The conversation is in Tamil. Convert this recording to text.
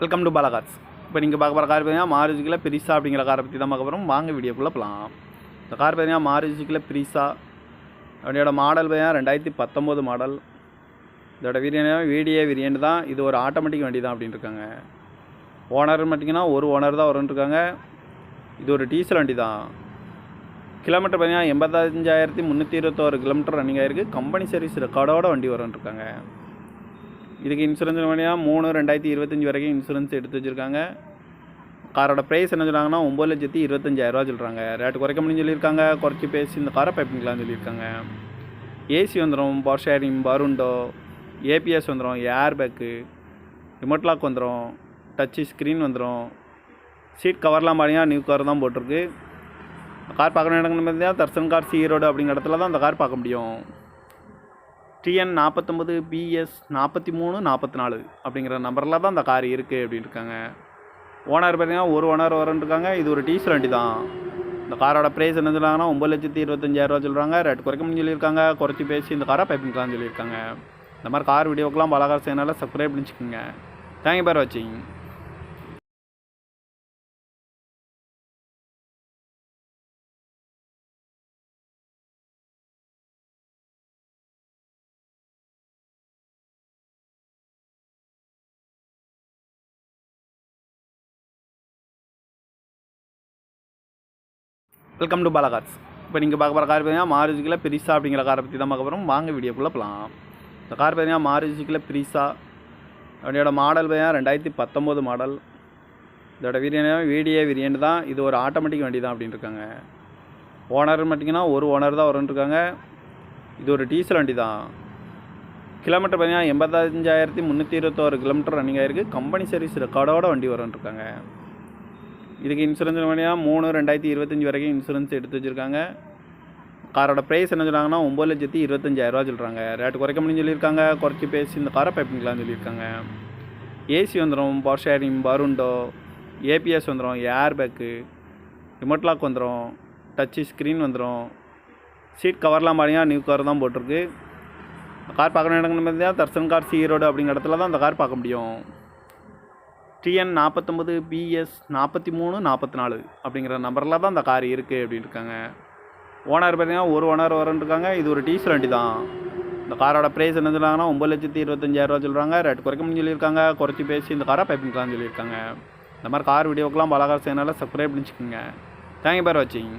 Welcome to Bala cars. இப்போ நீங்கள் பார்க்க போகிற கார் பார்த்தீங்கன்னா மாருதியில் பிரிசா அப்படிங்கிற காரை பற்றி தான் பார்க்க போகிறோம். வாங்க வீடியோக்குள்ளே போகலாம். இந்த கார் பார்த்தீங்கன்னா மாருதியில் பிரிசா அப்படியோட மாடல் பார்த்தீங்கன்னா 2019 மாடல். இதோட வீடியோ வேரியன்ட் தான். இது ஒரு ஆட்டோமேட்டிக் வண்டி தான் அப்படின்னு இருக்காங்க. ஓனர் பார்த்தீங்கன்னா ஒரு ஓனர் தான் வரும்னு இருக்காங்க. இது ஒரு டீசல் வண்டி தான். கிலோமீட்டர் பார்த்தீங்கன்னா 85,321 கிலோமீட்டர் ரன்னிங் ஆகிருக்கு. கம்பெனி சர்வீஸ் ரெக்கார்டோட வண்டி வரும்னு இருக்காங்க. இதுக்கு இன்சூரன்ஸ் பார்த்தீங்கன்னா 3/2025 வரைக்கும் இன்சூரன்ஸ் எடுத்து வச்சுருக்காங்க. காரோட ப்ரைஸ் என்ன சொல்கிறாங்கன்னா 9,25,000 சொல்கிறாங்க. ரேட்டு குறைக்க முடியும்னு சொல்லியிருக்காங்க. குறைச்சி பேசி இந்த காரை பைப்பிங்களான்னு சொல்லியிருக்காங்க. ஏசி வந்துடும், பவர் ஷேரிங், பருண்டோ, ஏபிஎஸ் வந்துடும், ஏர் பேக்கு, ரிமோட் லாக் வந்துடும், டச்சு ஸ்க்ரீன் வந்துடும். சீட் கவர்லாம் பார்த்தீங்கன்னா நியூ கவர் தான் போட்டிருக்கு. கார் பார்க்கணும் இடங்கள்னு பார்த்தீங்கன்னா தர்சன் கார் ஈரோடு அப்படிங்கிற இடத்துல தான் அந்த கார் பார்க்க முடியும். TN 49 BS 4344 அப்படிங்கிற நம்பரில் தான் அந்த கார் இருக்குது அப்படின்னு இருக்காங்க. ஓனர் பார்த்தீங்கன்னா ஒரு ஓனர் வரன்னு இருக்காங்க. இது ஒரு டீசல் வண்டி தான். இந்த காரோட ப்ரைஸ் என்ன சொல்கிறாங்கன்னா 9,25,000 சொல்கிறாங்க. ரேட் குறைக்க முடியும்னு சொல்லியிருக்காங்க. குறைச்சி பேசி இந்த காரை பைப்பிங்களான்னு சொல்லியிருக்காங்க. இந்த மாதிரி கார் வீடியோக்கெலாம் பலகார சேனலில் சப்ஸ்கிரைப் பண்ணிச்சுக்கோங்க. தேங்க்யூ ஃபார் வாட்சிங். Welcome to Bala cars. இப்போ நீங்கள் பார்க்க போகிற கார் பார்த்தீங்கன்னா மாருதியில் பிரிசா அப்படிங்கிற காரை பற்றி தான் பார்க்க போகிறோம். வாங்க வீடியோக்குள்ளே போகலாம். இந்த கார் பார்த்தீங்கன்னா மாருதியில் பிரிசா அப்படியோட மாடல் பார்த்தீங்கன்னா 2019 மாடல். இதோட வீடியோ வேரியன்ட் தான். இது ஒரு ஆட்டோமேட்டிக் வண்டி தான் அப்படின்னு இருக்காங்க. ஓனர் பார்த்தீங்கன்னா ஒரு ஓனர் தான் வரும்னு இருக்காங்க. இது ஒரு டீசல் வண்டி தான். கிலோமீட்டர் பார்த்தீங்கன்னா 85,321 கிலோமீட்டர் ரன்னிங் ஆகிருக்கு. கம்பெனி சர்வீஸ் ரெக்கார்டோட வண்டி வரும்னு இருக்காங்க. இதுக்கு இன்சூரன்ஸ் பார்த்தீங்கன்னா 3/2025 வரைக்கும் இன்சூரன்ஸ் எடுத்து வச்சுருக்காங்க. காரோட ப்ரைஸ் என்ன சொல்கிறாங்கன்னா 9,25,000 சொல்கிறாங்க. ரேட்டு குறைக்க முடியும்னு சொல்லியிருக்காங்க. குறைச்சி பேசி இந்த காரை பைப்பிங்களான்னு சொல்லியிருக்காங்க. ஏசி வந்துடும், பவர் ஷேரிங், பருண்டோ, ஏபிஎஸ் வந்துடும், ஏர் பேக்கு, ரிமோட் லாக் வந்துடும், டச்சு ஸ்க்ரீன் வந்துடும். சீட் கவர்லாம் பார்த்தீங்கன்னா நியூ கவர் தான் போட்டிருக்கு. கார் பார்க்கணும் இடங்கள்னு பார்த்தீங்கன்னா தர்சன் கார் ஈரோடு அப்படிங்கிற இடத்துல தான் அந்த கார் பார்க்க முடியும். TN 49 BS 4344 அப்படிங்கிற நம்பரில் தான் அந்த கார் இருக்குது அப்படின்னு இருக்காங்க. ஓனர் பார்த்தீங்கன்னா ஒரு ஓனர் வரன்னு இருக்காங்க. இது ஒரு டீசல் வண்டி தான். இந்த காரோட ப்ரைஸ் என்ன சொல்கிறாங்கன்னா 9,25,000 சொல்கிறாங்க. ரேட் குறைக்க முடியும்னு சொல்லியிருக்காங்க. குறைச்சி பேசி இந்த காரை பைப்பிங்களான்னு சொல்லியிருக்காங்க. இந்த மாதிரி கார் வீடியோக்கெலாம் பலகார சேனலில் சப்ஸ்கிரைப் பண்ணிச்சுக்கோங்க. தேங்க்யூ ஃபார் வாட்சிங்.